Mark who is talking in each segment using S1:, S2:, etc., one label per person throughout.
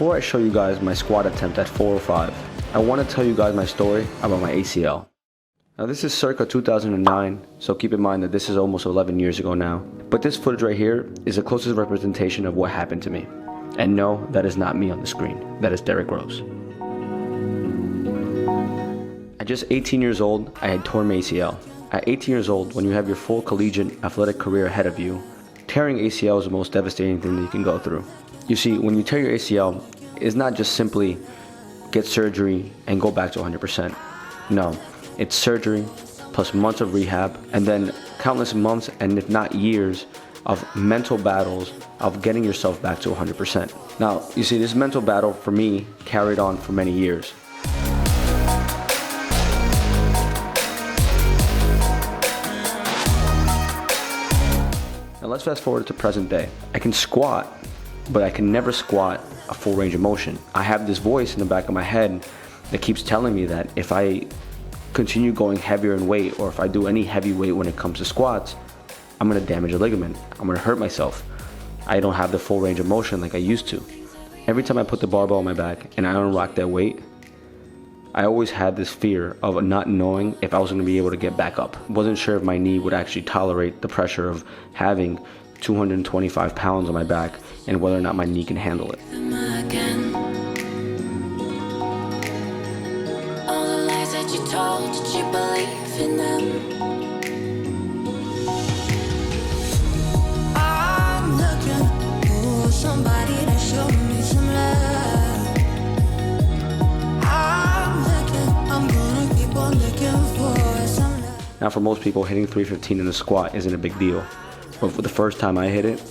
S1: Before I show you guys my squat attempt at 405, I want to tell you guys my story about my ACL. Now this is circa 2009, so keep in mind that this is almost 11 years ago now. But this footage right here is the closest representation of what happened to me. And no, that is not me on the screen. That is Derrick Rose. At just 18 years old, I had torn my ACL. At 18 years old, when you have your full collegiate athletic career ahead of you, tearing ACL is the most devastating thing that you can go through. You see, when you tear your ACL, it's not just simply get surgery and go back to 100%. No, it's surgery plus months of rehab and then countless months and if not years of mental battles of getting yourself back to 100%. Now, you see, this mental battle for me carried on for many years. Now let's fast forward to present day. I can squat, but I can never squat a full range of motion. I have this voice in the back of my head that keeps telling me that if I continue going heavier in weight or if I do any heavy weight when it comes to squats, I'm gonna damage a ligament. I'm gonna hurt myself. I don't have the full range of motion like I used to. Every time I put the barbell on my back and I unlock that weight, I always had this fear of not knowing if I was gonna be able to get back up. Wasn't sure if my knee would actually tolerate the pressure of having 225 pounds on my back and whether or not my knee can handle it.
S2: All the lies that you told, did you believe in them? I'm looking for somebody to show me some love. I'm gonna keep on looking for some love.
S1: Now for most people, hitting 315 in a squat isn't a big deal. But for the first time I hit it,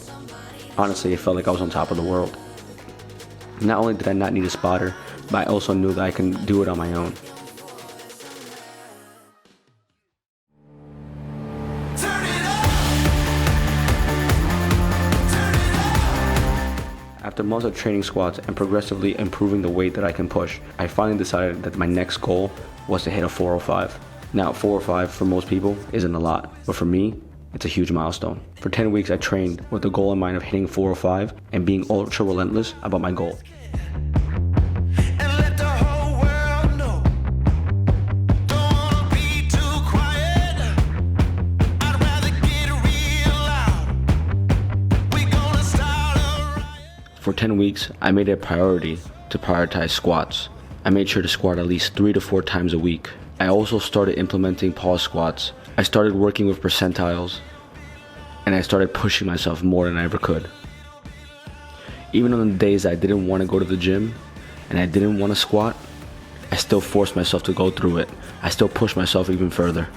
S1: honestly, it felt like I was on top of the world. Not only did I not need a spotter, but I also knew that I can do it on my own. After months of training squats and progressively improving the weight that I can push, I finally decided that my next goal was to hit a 405. Now, 405 for most people isn't a lot, but for me, it's a huge milestone. For 10 weeks, I trained with the goal in mind of hitting 405 and being ultra relentless about my goal. For 10 weeks, I made it a priority to prioritize squats. I made sure to squat at least 3 to 4 times a week. I also started implementing pause squats. I started working with percentiles, and I started pushing myself more than I ever could. Even on the days I didn't want to go to the gym and I didn't want to squat, I still forced myself to go through it. I still pushed myself even further.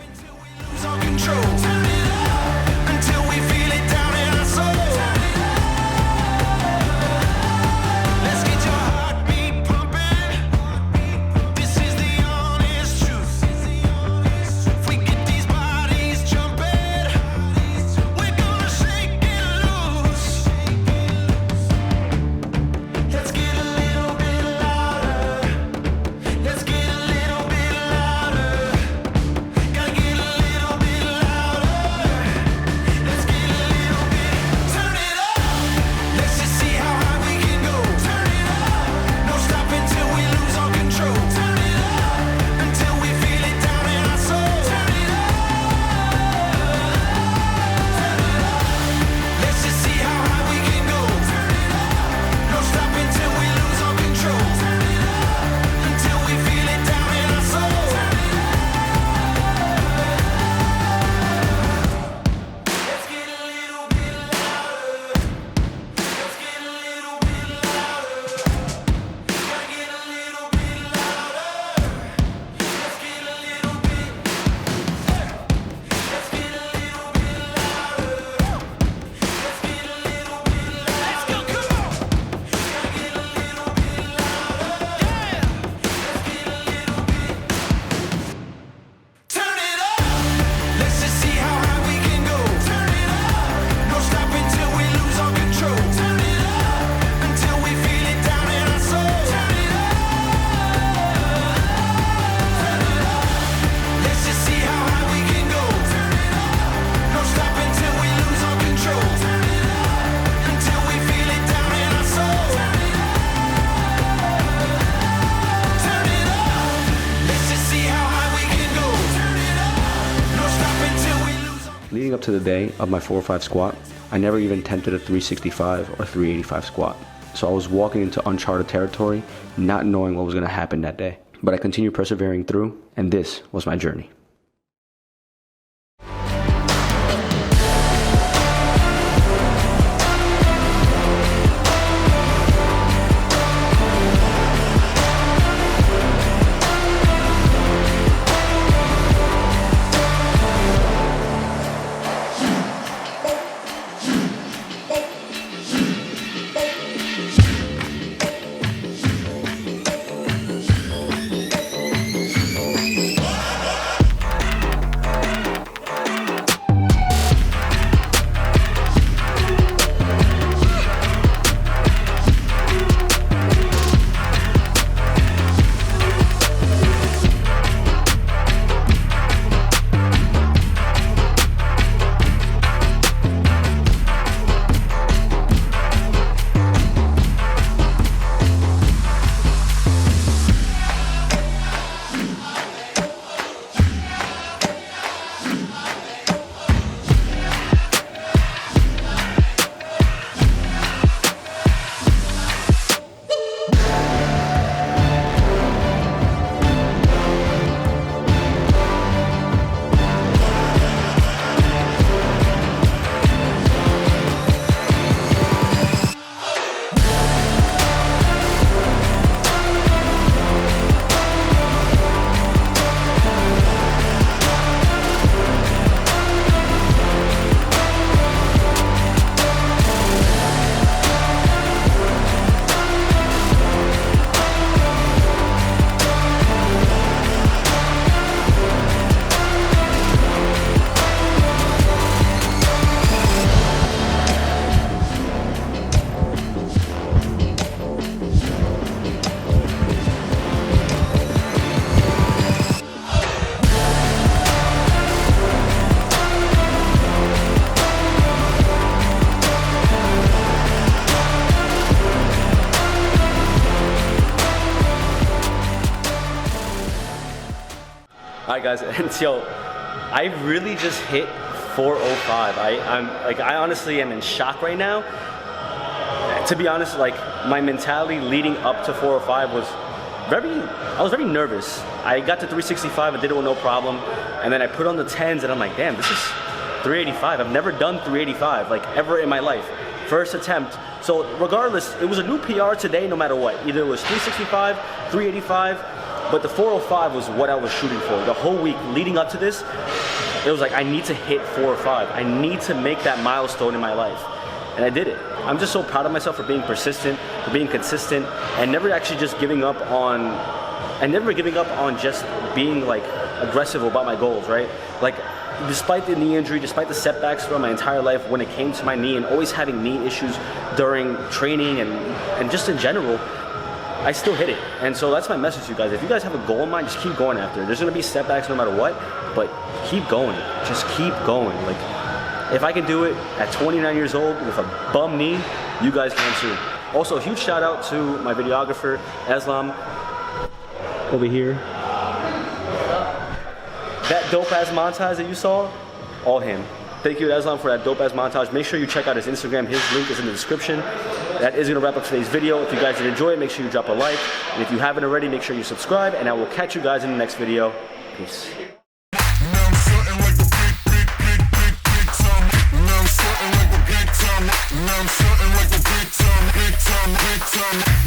S1: to the day of my 405 squat, I never even attempted a 365 or 385 squat. So I was walking into uncharted territory, not knowing what was going to happen that day. But I continued persevering through, and this was my journey.
S3: All right, guys, and so I really just hit 405. I honestly am in shock right now. To be honest, like my mentality leading up to 405 was I was very nervous. I got to 365 and did it with no problem, and then I put on the 10s and I'm like, damn, this is 385. I've never done 385 like ever in my life. First attempt. So regardless, it was a new PR today no matter what. Either it was 365, 385, but the 405 was what I was shooting for. The whole week leading up to this, it was like, I need to hit 405. I need to make that milestone in my life. And I did it. I'm just so proud of myself for being persistent, for being consistent, and never actually just giving up on, just being like aggressive about my goals, right? Like, despite the knee injury, despite the setbacks throughout my entire life when it came to my knee and always having knee issues during training and just in general, I still hit it. And so that's my message to you guys. If you guys have a goal in mind, just keep going after it. There's gonna be setbacks no matter what, but keep going. Just keep going. Like, if I can do it at 29 years old with a bum knee, you guys can too. Also, a huge shout out to my videographer, Islam, over here. That dope ass montage that you saw, all him. Thank you to Islam for that dope ass montage. Make sure you check out his Instagram. His link is in the description. That is gonna wrap up today's video. If you guys did enjoy it, make sure you drop a like. And if you haven't already, make sure you subscribe, and I will catch you guys in the next video. Peace.
S4: Now I'm something like a big time.